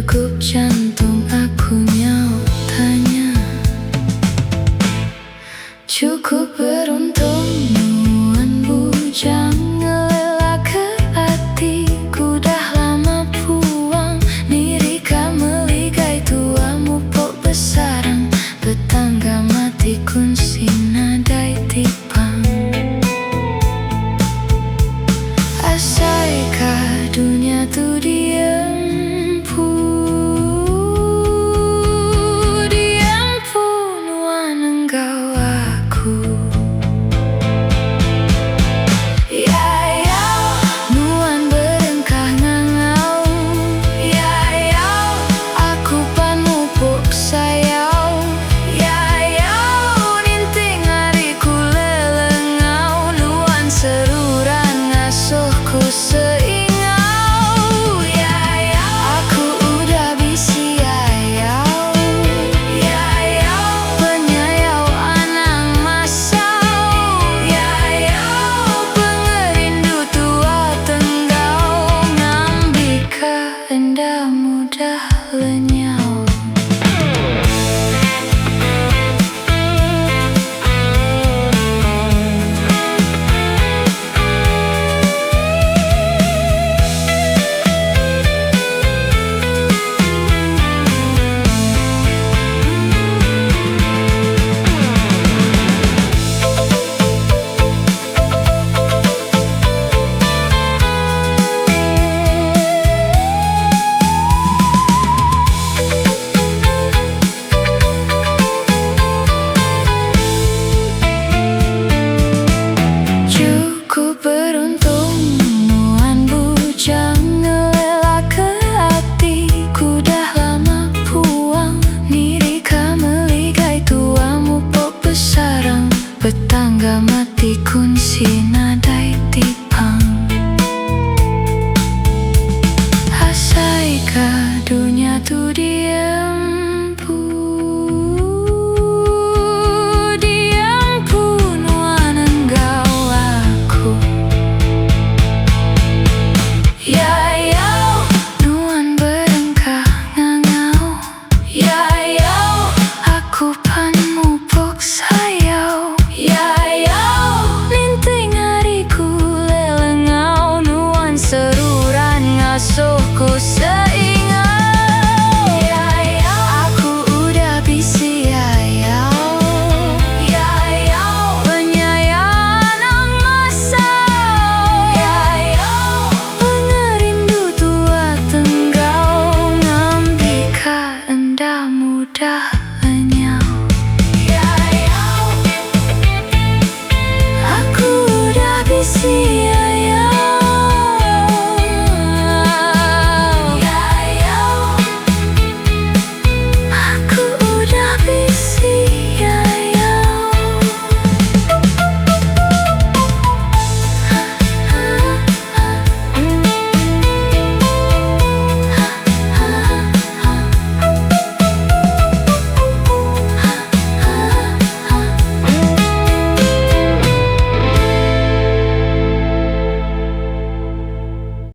Cukup jantung aku tanya. Cukup beruntung nuan bujang ngelela ke hatiku. Dah lama puang diri kameligai tuamu pok besarang. Tetangga mati kunci nadai tipang. Asaikah dunia tu diempu nuan engkau aku. Ya ya nuan berengkah ngangau. Ya ya aku panu pok sayau. Ya ya ninting hariku lelengau. Nuan seruran ngasuhku seingau. Ya ya aku udah bisi ayau. Ya ya penyayau anang masau. Ya ya pengerindu tua tenggau. Ngambika endah mudah lenyau. Cukup beruntung nuan bujang ngelela ke hatiku. Dah lama puang diri kameligai tuamu pok besarang. Petangga mati kunci nadai tipang. Asaikah dunia tu diempu nuan engkau aku. Ya ya nuan berengkah ngangau. Ya ya aku panmu pok sayau. Ya ya ninting hariku lelengau. Nuan seruran ngasuhku